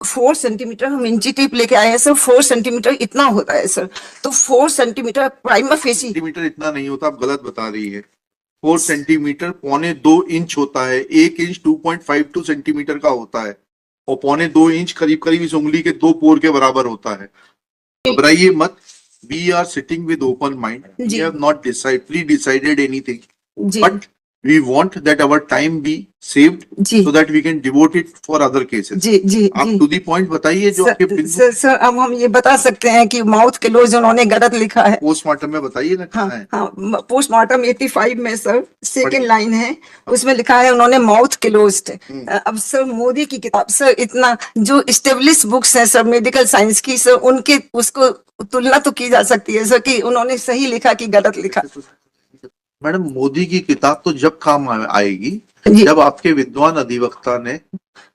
4 centimetre हम इंची tape लेके आए हैं सर, 4 सेंटीमीटर इतना होता है सर, तो 4 सेंटीमीटर प्राइमा फेसी। सेंटीमीटर इतना नहीं होता, आप गलत बता रही है। 4 सेंटीमीटर 1.25 होता है, 1 इंच 2.52 सेंटीमीटर का होता है, और 1.25 इंच करीब करीब इस उंगली के 2 पोर के बराबर होता है। घबराइए मत, we are sitting with open mind, we have not decided anything, but we want that our time be saved so that we can devote it for other cases. जी आप to the point बताइए जो आपके बिंदु। Sir अब हम ये बता सकते हैं कि माउथ क्लोज उन्होंने गलत लिखा है। पोस्टमार्टम में बताइए ना। हाँ, पोस्टमार्टम 85 में सर सेकंड लाइन है, उसमें लिखा है उन्होंने माउथ क्लोज्ड। अब सर मोदी की किताब सर, इतना जो स्टेब्लिश बुक्स है सर मेडिकल साइंस की सर, उनके उसको तुलना तो की जा सकती है सर कि उन्होंने सही लिखा कि गलत लिखा। मैडम, मोदी की किताब तो जब काम आएगी जब आपके विद्वान अधिवक्ता ने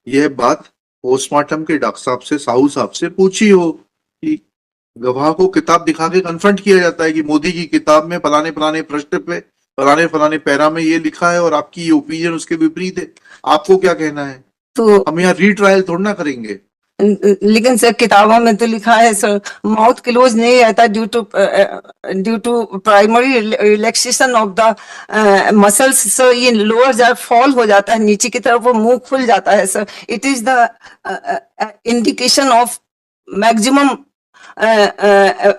यह बात पोस्टमार्टम के डॉक्टर साहब से, साहू साहब से पूछी हो कि गवाह को किताब दिखा के कन्फ्रंट किया जाता है कि मोदी की किताब में फलाने फलाने प्रश्न पे फलाने फलाने पैरा में ये लिखा है और आपकी ये ओपिनियन उसके विपरीत है, आपको क्या कहना है? तो हम यहाँ रीट्रायल थोड़ा ना करेंगे। लेकिन सर किताबों में तो लिखा है सर माउथ क्लोज नहीं रहता due to primary relaxation of the muscles sir, ये लोअर जाट फॉल हो जाता है नीचे की तरफ, वो मुंह खुल जाता है sir. It is the indication of maximum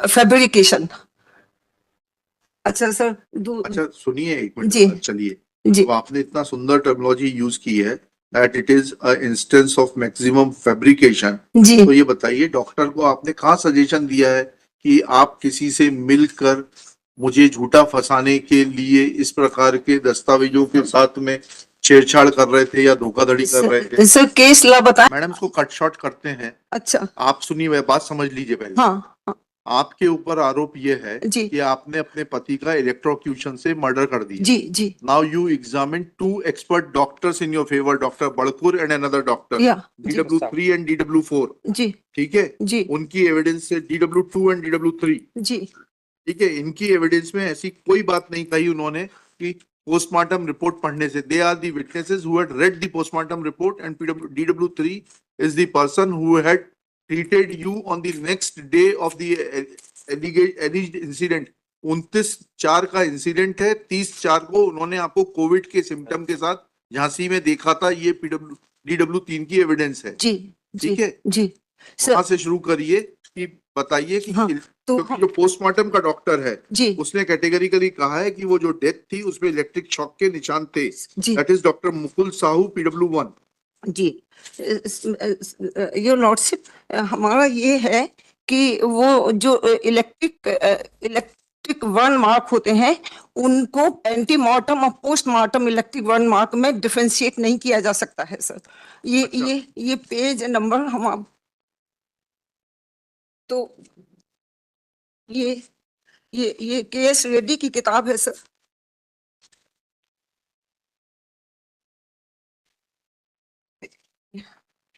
fabrication. अच्छा सर अच्छा सुनिए एक मिनट, जी चलिए जी, तो आपने इतना सुंदर टर्मिनोलॉजी यूज की है that it is a instance of maximum fabrication। जी तो ये बताइए डॉक्टर को आपने कहाँ सजेशन दिया है कि आप किसी से मिलकर मुझे झूठा फंसाने के लिए इस प्रकार के दस्तावेजों के साथ में छेड़छाड़ कर रहे थे या धोखाधड़ी कर रहे थे? सर केस ला बता। मैडम इसको कट शॉर्ट करते हैं। अच्छा आप सुनिए, बात समझ लीजिए पहले। हाँ, आपके ऊपर आरोप ये है जी कि आपने अपने पति का इलेक्ट्रोक्यूशन से मर्डर कर दिया। जी जी। Now you examine 2 expert doctors in your favor, doctor Badkur and another doctor, DW3 and DW4। जी ठीक है जी, उनकी एविडेंस से DW2 एंड DW3। जी ठीक है, इनकी एविडेंस में ऐसी कोई बात नहीं कही उन्होंने कि पोस्टमार्टम रिपोर्ट पढ़ने से। They are the witnesses who had read the postmortem report and DW3 is the person who had treated you on the next day of the alleged incident। 29/4 का इंसिडेंट है, 30/4 को उन्होंने आपको कोविड के symptom के साथ झांसी में देखा था। ये DW3 की एविडेंस है। जी ठीक है जी। वहां से शुरू करिए कि बताइए कि क्योंकि जो पोस्टमार्टम का डॉक्टर है जी, उसने कैटेगरिकली कहा है कि वो जो डेथ थी उसमें इलेक्ट्रिक शॉक के निशान थे। That is doctor Mukul Sahu PW1। जी योर लॉर्डशिप, हमारा ये है कि वो जो इलेक्ट्रिक वन मार्क होते हैं उनको एंटीमार्टम और पोस्टमार्टम इलेक्ट्रिक वन मार्क में डिफरेंशिएट नहीं किया जा सकता है सर। ये अच्छा। ये पेज नंबर हम आप तो ये KS रेड्डी की किताब है सर।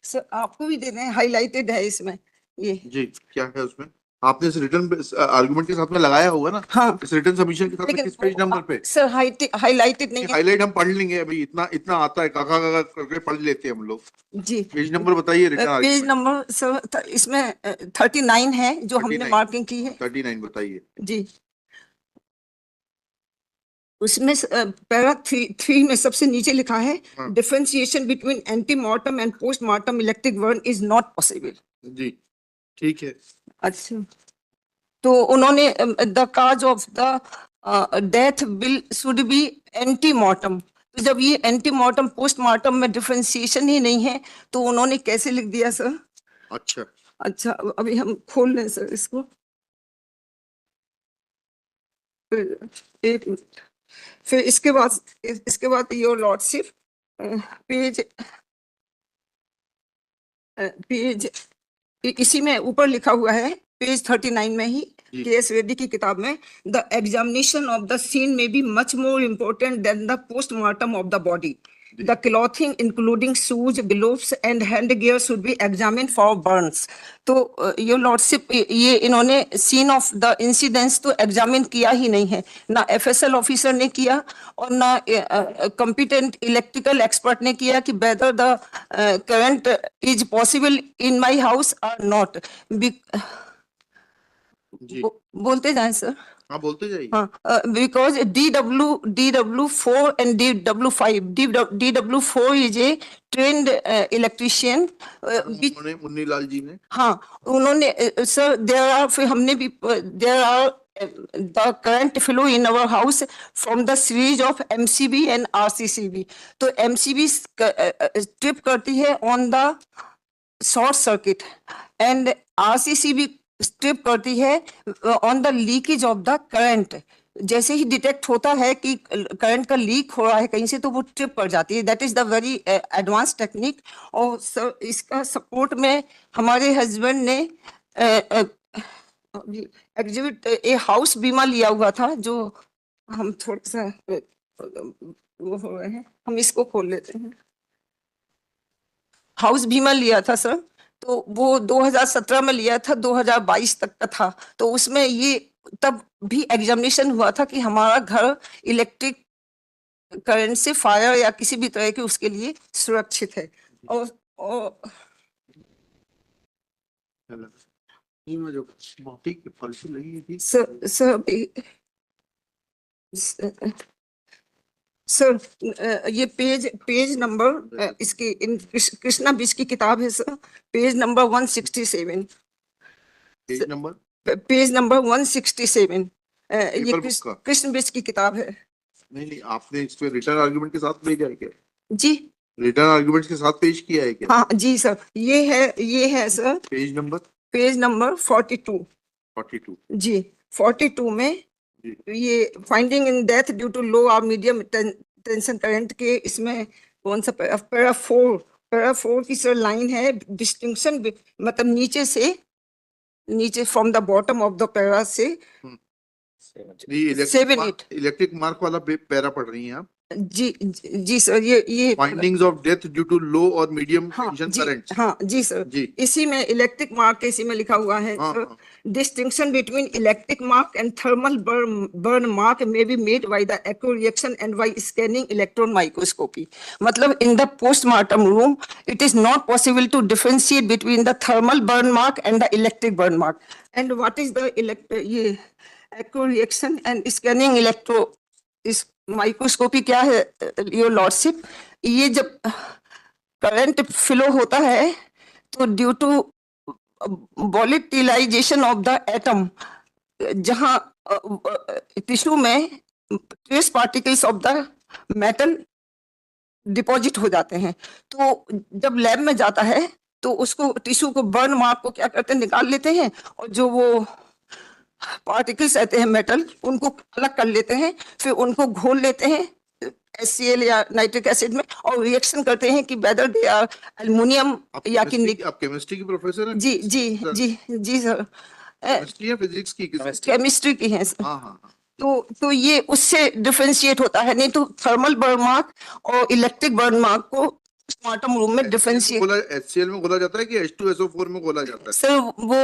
सर आपको भी दे दें, हाईलाइटेड है इसमें ये। जी क्या है उसमें? आपने इस रिटर्न आर्गुमेंट के साथ में लगाया होगा ना? हाँ, इस रिटर्न सबमिशन के साथ में किस पेज नंबर पे? सर हाईलाइटेड नहीं है। हाईलाइट हम पढ़ लेंगे, अभी इतना आता है, काका काका करके पढ़ लेते हैं हम लोग। जी पेज नंबर बताइए। रिटर्न पेज नंबर सर इसमें 39 है जो हमने मार्किंग की है। 39 बताइए जी, उसमें पैरा 3 में सबसे नीचे लिखा है differentiation between antemortem and postmortem electric burn is not possible. जी ठीक है। अच्छा, तो उन्होंने the cause of the death will should be antemortem, तो जब ये एंटीमार्टम पोस्टमार्टम में डिफरेंशिएशन ही नहीं है तो उन्होंने कैसे लिख दिया सर? अच्छा अभी हम खोल लें सर इसको, एक मिनट। फिर इसके बाद योर लॉर्डशिप पेज इसी में ऊपर लिखा हुआ है पेज 39 में ही KS रेड्डी की किताब में, the examination of the scene में be much more important than the postmortem of the body. The clothing, including shoes, gloves, and handgear, should be examined for burns. तो योर लॉर्डशिप ये इन्होंने scene of the incidents तो examine किया ही नहीं है, ना FSL officer ने किया और ना कॉम्पिटेंट इलेक्ट्रिकल एक्सपर्ट ने किया कि whether the current is possible in my house और नॉट। जी बोलते जाएं सर। हाँ बोलते जाइए। हाँ, because DW4 and DW5, DW4 is a trained electrician, which, Munni Lal ji ने हाँ उन्होंने सर there are फिर हमने भी there are the current flow in our house from the series of MCB and RCCB। तो MCB ट्रिप करती है on the short circuit and RCCB strip करती है on the leakage of the current. जैसे ही detect होता है कि current का लीक हो रहा है कहीं से तो वो ट्रिप कर जाती है। That is the very advance technique. और सर इसका सपोर्ट में हमारे हस्बैंड ने एग्जिबिट ए हाउस बीमा लिया हुआ था, जो हम थोड़ा सा वो हो रहे हैं, हम इसको खोल लेते हैं। हाउस बीमा लिया था सर, तो वो 2017 में लिया था, 2022 तक का था। तो उसमें ये तब भी एग्जामिनेशन हुआ था कि हमारा घर इलेक्ट्रिक करंट से फायर या किसी भी तरह के उसके लिए सुरक्षित है। और जो ठीक पॉलिसी लगी थी सर ये पेज नंबर इसकी कृष्णा बिज की किताब है sir, page number 167। Page number 167 ये कृष्ण बिज की किताब है। नहीं आपने इस पे रिटर्न आर्गुमेंट के साथ भेजा है क्या? जी रिटर्न आर्गुमेंट के साथ पेश किया है क्या? हाँ जी सर, ये है सर पेज नंबर 42 जी 42 में ये finding in death due to low और मीडियम टेंशन करंट के इसमें कौन सा पैरा 4 की सर लाइन है, डिस्टिंक्शन मतलब नीचे from the bottom of the para से 7-8 इलेक्ट्रिक मार्क वाला पैरा पढ़ रही हैं आप? जी सर, ये findings of death due to low और मीडियम टेंशन करंट। हाँ जी सर जी। इसी में इलेक्ट्रिक मार्क के इसी में लिखा हुआ है sir, distinction between electric mark and thermal burn mark may be made by the acro reaction and by scanning electron microscopy. मतलब in the postmortem room it is not possible to differentiate between the thermal burn mark and the electric burn mark. And what is the ये acro reaction and scanning electro इस microscopy क्या है your lordship? ये जब current flow होता है तो due to volatilization of the atom, जहां टिश्यू में trace particles of the metal deposit हो जाते हैं, तो जब लैब में जाता है तो उसको टिश्यू को बर्न मार्क को क्या करते हैं, निकाल लेते हैं और जो वो पार्टिकल्स रहते हैं मेटल उनको अलग कर लेते हैं, फिर उनको घोल लेते हैं HCl या नाइट्रिक एसिड में और रिएक्शन करते हैं कि वेदर दे आर एल्युमिनियम या कि आप केमिस्ट्री की प्रोफेसर हैं? जी सर, केमिस्ट्री या फिजिक्स की? केमिस्ट्री की हैं सर। हाँ। तो ये उससे डिफरेंशिएट होता है, नहीं तो थर्मल बर्न मार्क और इलेक्ट्रिक बर्न मार्क को पोस्टमार्टम रूम में डिफरेंशिएट HCl में घोला जाता है कि H2SO4 में घोला जाता है? सर वो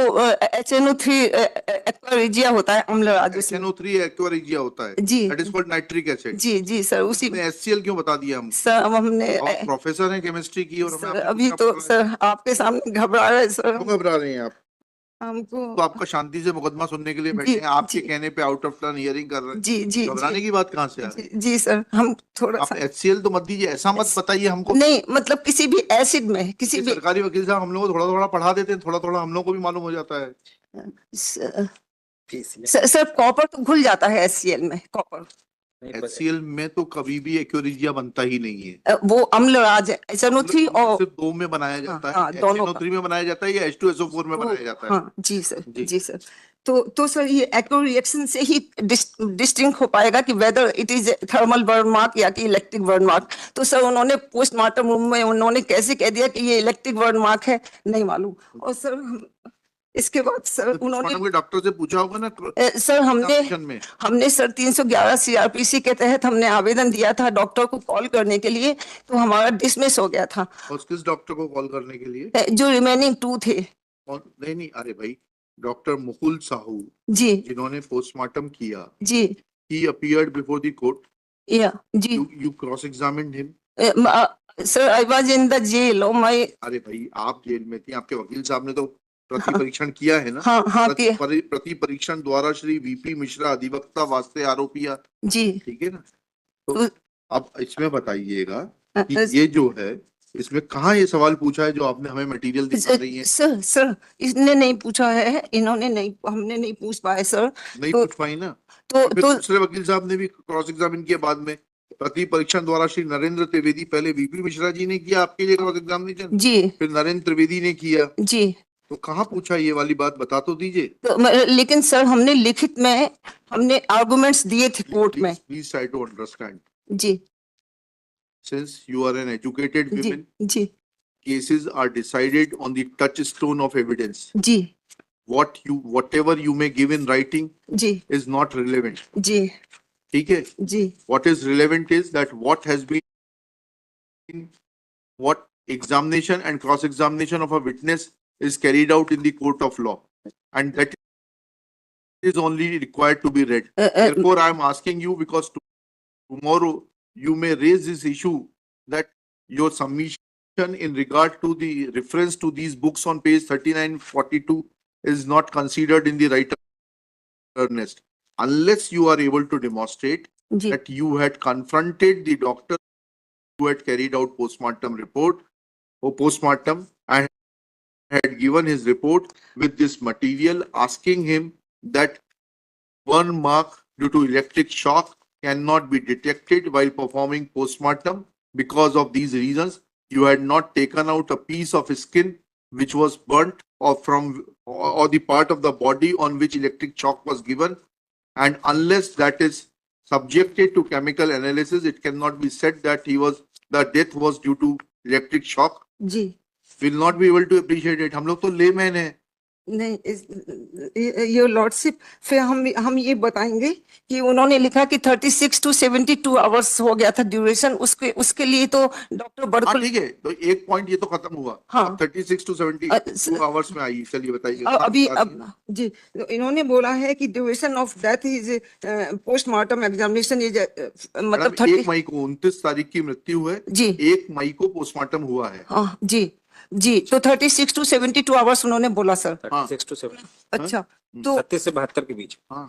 HNO3 एक्वा रिजिया होता है, अम्ल राज्य से HNO3 एक्वा रिजिया होता है जी, that is called nitric acid. जी सर, उसी में HCl क्यों बता दिया हम? सर हमने प्रोफेसर हैं केमिस्ट्री की और सर अभी तो सर आपके सामने घबरा रहे हैं सर। क्यों घबरा रहे हैं आप? हमको तो आपका शांति से मुकदमा सुनने के लिए बैठे हैं, आपके कहने पे आउट ऑफ टर्न हियरिंग कर रहे हैं। जी घबराने की बात कहाँ से आ रही है? जी सर, हम थोड़ा सा HCl तो मत दीजिए, ऐसा मत बताइए हमको। नहीं मतलब किसी भी एसिड में किसी भी सरकारी वकील साहब हम लोग को थोड़ा पढ़ा देते हैं, थोड़ा हम लोग को भी मालूम हो जाता है। सर कॉपर तो घुल जाता है HCl में, कॉपर HCl में तो कभी भी एक्यूरिजिया बनता ही नहीं है, वो अम्लराज है। HNO3 और सिर्फ 2 में बनाया जाता है, HNO3 में बनाया जाता है या H2SO4 में बनाया जाता है। हाँ जी सर तो सर ये एक्रो रिएक्शन से ही डिस्टिंक्ट हो पाएगा कि whether it is thermal burn mark या कि इलेक्ट्रिक बर्न मार्क। तो सर उन्होंने पोस्टमार्टम रूम में उन्होंने कैसे कह दिया कि ये इलेक्ट्रिक बर्न मार्क है, नहीं मालूम। और सर इसके बाद सर उन्होंने पोस्टमार्टम के डॉक्टर से पूछा होगा ना सर एग्जामिनेशन में। हमने सर 311 सीआरपीसी के तहत हमने आवेदन दिया था डॉक्टर को कॉल करने के लिए, तो हमारा डिसमिस हो गया था। और किस डॉक्टर को कॉल करने के लिए? जो रिमेनिंग 2 थे। और नहीं, अरे भाई, डॉक्टर मुकुल साहू जी जिन्होंने पोस्टमार्टम किया, जी he appeared before the court, या जी you cross examined him. Sir I was in the jail और माय। अरे भाई, आप जेल में थी, आपके वकील साहब ने तो प्रति परीक्षण किया है ना? हाँ हाँ किया। प्रति परीक्षण द्वारा श्री वीपी मिश्रा अधिवक्ता वास्ते आरोपिया, जी ठीक है ना? तो अब इसमें बताइएगा कि ये जो है, इसमें कहाँ ये सवाल पूछा है जो आपने हमें मटेरियल दिखा रही है? सर इसने नहीं पूछा है, इन्होंने नहीं, हमने नहीं पूछ पाए सर। नहीं तो पूछ पाई ना? तो फिर दूसरे वकील साहब ने भी क्रॉस एग्जामिन किया बाद में। प्रति परीक्षण द्वारा श्री नरेंद्र त्रिवेदी, पहले वीपी मिश्रा जी ने किया आपके लिए क्रॉस एग्जामिनेशन, जी फिर नरेंद्र त्रिवेदी ने किया। जी। तो कहाँ पूछा ये वाली बात, बता तो दीजिए। तो लेकिन सर हमने लिखित में हमने आर्गुमेंट्स दिए थे कोर्ट में। प्लीज ट्राई टू अंडरस्टैंड, जी since you are an educated जी woman, जी cases are decided on the touchstone of evidence. जी Whatever you may give in writing जी is not relevant. जी ठीक है? जी What is relevant is that what has been, what examination and cross examination of a witness is carried out in the court of law, and that is only required to be read. Therefore, I am asking you, because tomorrow you may raise this issue that your submission in regard to the reference to these books on page 3942 is not considered in the right earnest, unless you are able to demonstrate ji that you had confronted the doctor who had carried out postmortem report or postmortem and had given his report with this material, asking him that burn mark due to electric shock cannot be detected while performing postmortem. Because of these reasons, you had not taken out a piece of skin which was burnt or the part of the body on which electric shock was given, and unless that is subjected to chemical analysis, it cannot be said that the death was due to electric shock. Ji Will not be able to appreciate it. हम लोग तो layman है। नहीं your lordship, फिर हम ये बताएंगे कि उन्होंने लिखा कि 36 to 72 आवर्स हो गया था ड्यूरेशन, उसके लिए तो डॉक्टर हाँ बड़कुल। ठीक है, तो एक पॉइंट ये तो खत्म हुआ। हाँ। 36 to 72 आवर्स में आई, चलिए बताइए। अभी अब जी तो इन्होंने बोला है कि duration of death is postmortem examination is मतलब 30। 1 मई को 29 तारीख की मृत्यु है जी 1 मई को पोस्टमार्टम हुआ है। हाँ जी जी, तो 36 to 72 आवर्स उन्होंने बोला सर। 36 to 7 अच्छा तो 37 से 72 के बीच। हाँ,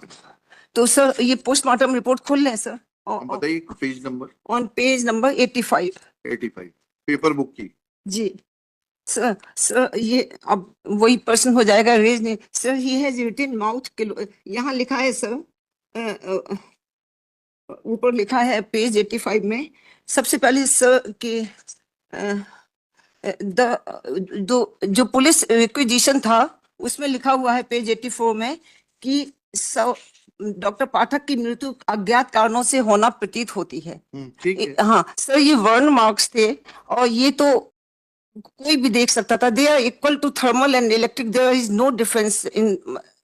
तो सर ये पोस्टमार्टम रिपोर्ट खोल लें सर हम बताइए page number. On page number 85 paper book की। जी सर ये अब वही प्रश्न हो जाएगा रेज ने। Sir he has written mouth किलो, यहाँ लिखा है सर ऊपर लिखा है पेज 85 में सबसे पहले सर के जो पुलिस रिक्विजिशन था उसमें लिखा हुआ है पेज 84 में कि डॉक्टर पाठक की मृत्यु अज्ञात कारणों से होना प्रतीत होती है। ठीक है। हाँ सर ये वर्न मार्क्स थे और ये तो कोई भी देख सकता था। They are equal to thermal and electric, there is no difference in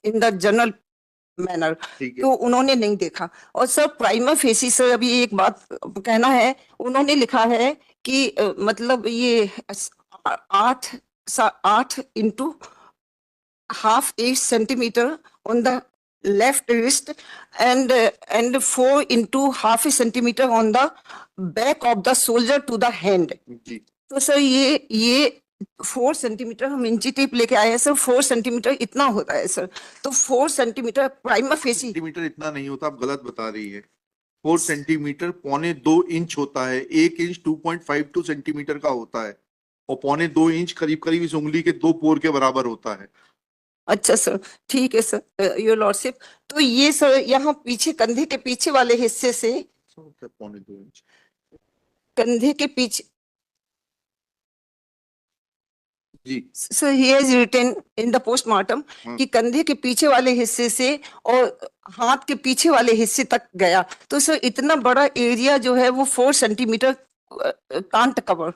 the general manner. तो उन्होंने नहीं देखा। और सर प्राइमा फेसी सर अभी एक बात कहना है, उन्होंने लिखा है कि मतलब ये 8 into half 8 centimeter on the left wrist and 4 into half a centimeter on the back of the shoulder to the hand। जी। तो सर ये 4 सेंटीमीटर हम इंची टेप लेके आए हैं सर, 4 सेंटीमीटर इतना होता है सर। तो 4 सेंटीमीटर प्राइमा फेसी। सेंटीमीटर इतना नहीं होता, आप गलत बता रही है। 4 सेंटीमीटर 1.25 इंच होता है। 1 इंच 2.52 सेंटीमीटर का होता है और 1.25 इंच करीब इस उंगली के 2 पोर के बराबर होता है। अच्छा सर ठीक है सर योर लॉर्डशिप। तो ये सर यहाँ पीछे कंधे के पीछे वाले हिस्से से 1.25 इंच कंधे के पीछे जी। Sir he has written in the postmortem कि कंधे के पीछे वाले हिस्से से और हाथ के पीछे वाले हिस्से तक गया। तो सर इतना बड़ा एरिया जो है वो 4 centimetre can't cover.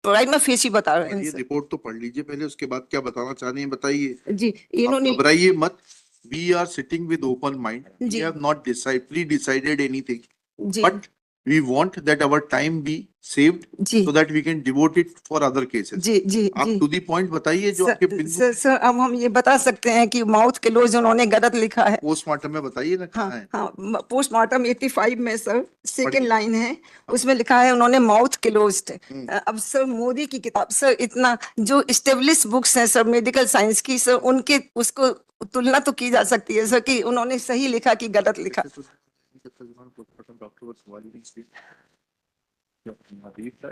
Prima facie बता रहे हैं ये सर। रिपोर्ट तो पढ़ लीजिए पहले, उसके बाद क्या बताना चाह रही हैं बताइए। जी आप इन्होंने घबराइए मत। We are sitting with open mind. We ji. have not pre-decided anything. Ji But we want that our time be saved ji so that we can devote it for other cases. जी जी आप जी। to the point बताइए जो आपके बिंदु sir अब हम ये बता सकते हैं कि माउथ क्लोज उन्होंने गलत लिखा है। पोस्टमार्टम में बताइए ना हाँ कहाँ है। हाँ, पोस्टमार्टम 85 में सर सेकेंड पढ़िए। लाइन है, उसमें लिखा है उन्होंने माउथ क्लोज्ड। हम्म। अब सर मोदी की किताब सर, इतना जो स्टेब्लिश बुक्स हैं सर मेडिकल साइंस की सर, उनके उसको तुलना तो की जा सकती है सर कि उन्होंने सही लिखा कि गलत लिखा।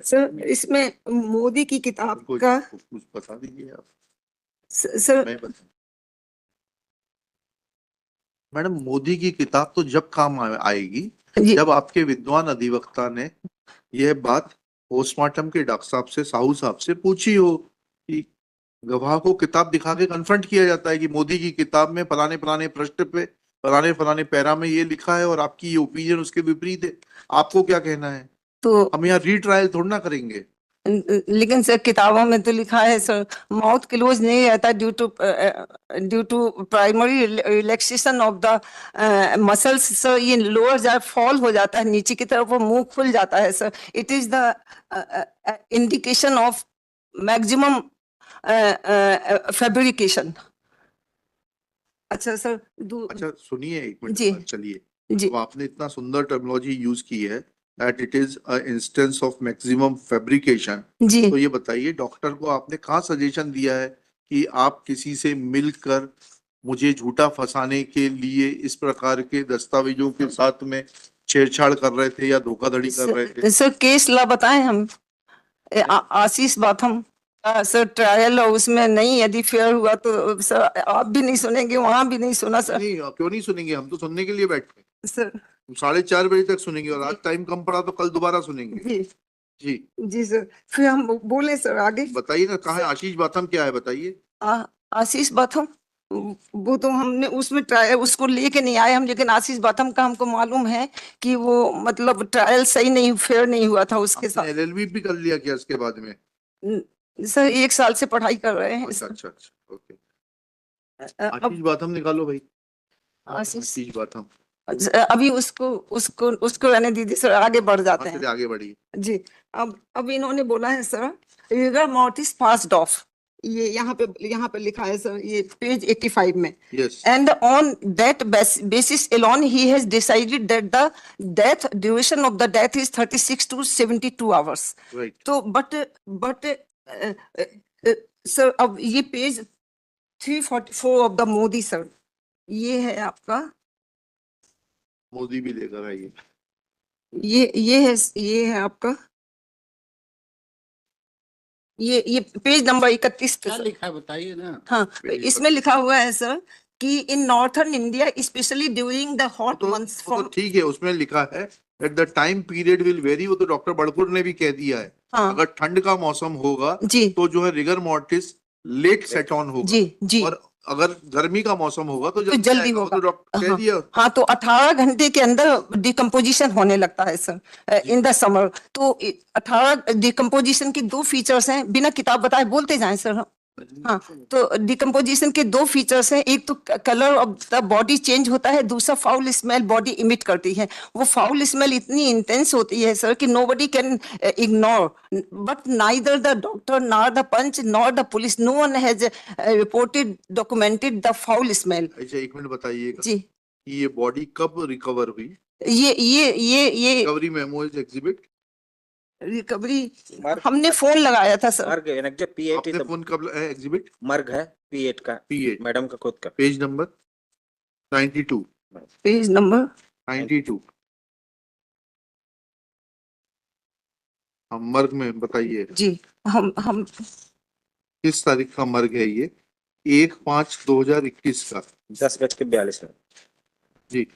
सर इसमें मोदी की किताब कुछ का कुछ बता दीजिए आप। सर मैं बता मैडम, मोदी की किताब तो जब काम आएगी जी जब आपके विद्वान अधिवक्ता ने यह बात पोस्टमार्टम के डॉक्टर साहब से, साहू साहब से पूछी हो कि गवाह को किताब दिखा के कन्फ्रंट किया जाता है कि मोदी की किताब में फलाने फलाने पृष्ठ पे फलाने फलाने पैरा में ये लिखा है और आपकी ये ओपिनियन उसके विपरीत है, आपको क्या कहना है। तो हम यहाँ रीट्रायल थोड़ा ना करेंगे। लेकिन सर किताबों में तो लिखा है सर माउथ क्लोज नहीं रहता due to primary relaxation of the muscles sir, ये लोअर जाए फॉल हो जाता है नीचे की तरफ, वो मुंह खुल जाता है sir. It is the indication of maximum fabrication. अच्छा सर अच्छा सुनिए एक मिनट जी चलिए। जी अब आपने इतना सुंदर टर्मिनोलॉजी यूज की है that it is a instance of maximum fabrication. जी तो ये बताइए डॉक्टर को आपने कहाँ सजेशन दिया है कि आप किसी से मिलकर मुझे झूठा फंसाने के लिए इस प्रकार के दस्तावेजों के साथ में छेड़छाड़ कर रहे थे या धोखाधड़ी कर रहे थे। सर केस ला बताएं हम। आशीष बाथम का सर ट्रायल और उसमें नहीं यदि फेयर हुआ तो सर आप भी नहीं सुनेंगे, वहां भी नहीं सुना सर। नहीं क्यों नहीं सुनेंगे, हम तो सुनने के लिए बैठे हैं। सर 4:30 तक सुनेंगे और आज टाइम कम पड़ा तो कल दोबारा सुनेंगे। जी जी जी सर, फिर हम बोले सर आगे। बताइए ना कहाँ है आशीष बाथम, क्या है बताइए। आशीष बाथम वो तो हमने उसमें ट्रायल उसको लेके नहीं आए हम, लेकिन आशीष बाथम का हमको मालूम है कि वो मतलब ट्रायल सही नहीं, फेयर नहीं हुआ था उसके साथ। एलएलबी भी कर लिया क्या इसके बाद में। सर 1 साल से पढ़ाई कर रहे हैं अच्छा सर। अच्छा अच्छा ओके। अब आशीष बाथम निकालो भाई। आशीष आशीष बाथम अभी उसको उसको उसको रहने दीजिए सर, आगे बढ़ जाते हैं। आगे बढ़िए। जी अब इन्होंने बोला है sir rigor mortis passed off, ये यहाँ पे लिखा है सर, ये पेज 85 में। Yes And on that basis alone, he has decided that the duration of the death is 36 to 72 hours. Right. तो सर अब ये page 344 of the Modi sir, ये है आपका, मोदी भी लेकर आइए। ये है आपका, ये पेज नंबर 31 पे क्या सर। लिखा है बताइए ना। हाँ पेज इसमें लिखा हुआ है सर कि इन northern India specially during the hot months तो ठीक है, उसमें लिखा है that the time period will vary, वो तो डॉक्टर बड़पुर ने भी कह दिया है। हाँ अगर ठंड का मौसम होगा जी तो जो है rigor mortis late set on होगा। जी जी और अगर गर्मी का मौसम होगा तो जल्दी आएगा, वो होगा। तो डॉक्टर कह हाँ दिया। हाँ, तो 18 घंटे के अंदर डिकम्पोजिशन होने लगता है सर इन द समर। तो 18 डिकम्पोजिशन के 2 फीचर्स हैं, बिना किताब बताए बोलते जाएं सर। हाँ तो डिकम्पोजिशन के 2 फीचर्स हैं, एक तो colour of the body change होता है, दूसरा फाउल स्मेल बॉडी इमिट करती है। वो फाउल स्मेल इतनी इंटेंस होती है सर कि nobody can ignore, but neither the doctor nor the panch nor the police, no one has reported documented the foul smell. अच्छा एक मिनट बताइएगा जी कि ये बॉडी कब रिकवर हुई। ये recovery memo is exhibit. Recovery मर्ग हमने फोन लगाया था सर। मर्ग है P8 आपने फोन कब एग्जिबिट। मर्ग है P8 का, P8 मैडम का खुद का। Page number 92 page number 92। हम मर्ग में बताइए जी हम किस तारीख का मर्ग है ये। 1/5/2021 का 10:42 जी।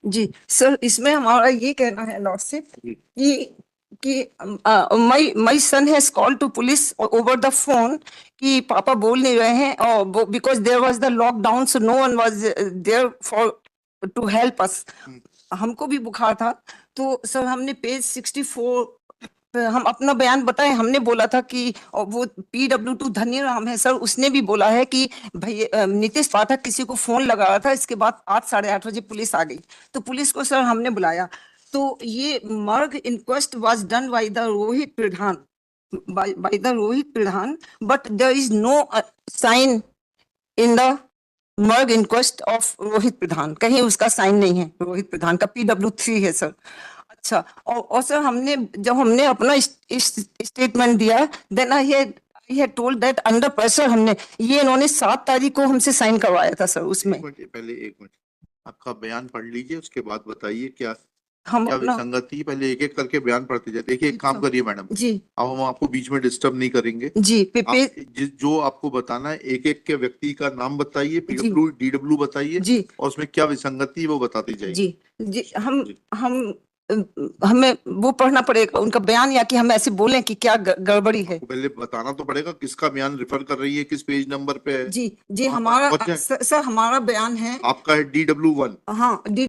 जी सर, इसमें हमारा ये कहना है लॉर्डशिप जी। कि my son has call to police over the phone कि पापा बोल नहीं रहे हैं, और because there was the lockdown so no one was there for to help us. हमको भी बुखार था, तो सर हमने पेज 64 हम अपना बयान बताएं। हमने बोला था कि और वो PW2 धनीराम है सर, उसने भी बोला है कि भाई नीतीश पाठक किसी को फोन लगा रहा था, इसके बाद 8 साढ़े 8 बजे पुलिस आ गई, तो पुलिस को सर हमने बुलाया। तो ये मर्ग inquest was done by the Rohit Pradhan, by the Rohit Pradhan, but there is no sign in the मर्ग इंक्वेस्ट ऑफ रोहित प्रधान, कहीं उसका साइन नहीं है रोहित प्रधान का, PW3 है सर। अच्छा, और सर हमने जब हमने अपना स्टेटमेंट दिया, then I had told that under pressure हमने, ये इन्होंने 7 तारीख को हमसे साइन करवाया था सर उसमें। पहले एक मिनट, आपका बयान पढ़ लीजिए, उसके बाद बताइए क्या हम क्या अपना विसंगति, पहले एक एक करके बयान पढ़ते जाते। देखिए एक काम करिए मैडम, जी अब हम आपको बीच में डिस्टर्ब नहीं करेंगे। जी जो आपको बताना है, एक एक के व्यक्ति का नाम बताइए, जी। DW बताइए, जी और उसमें क्या विसंगति है वो बताते जाइए। जी जी हमें वो पढ़ना पड़ेगा उनका बयान, या कि हम ऐसे बोलें कि क्या गड़बड़ी है? आपको पहले बताना तो पड़ेगा किसका बयान रेफर कर रही है, किस पेज नंबर पे है। जी वहाँ हमारा पहुंच जाए। सर हमारा बयान है, आपका है DW1। हाँ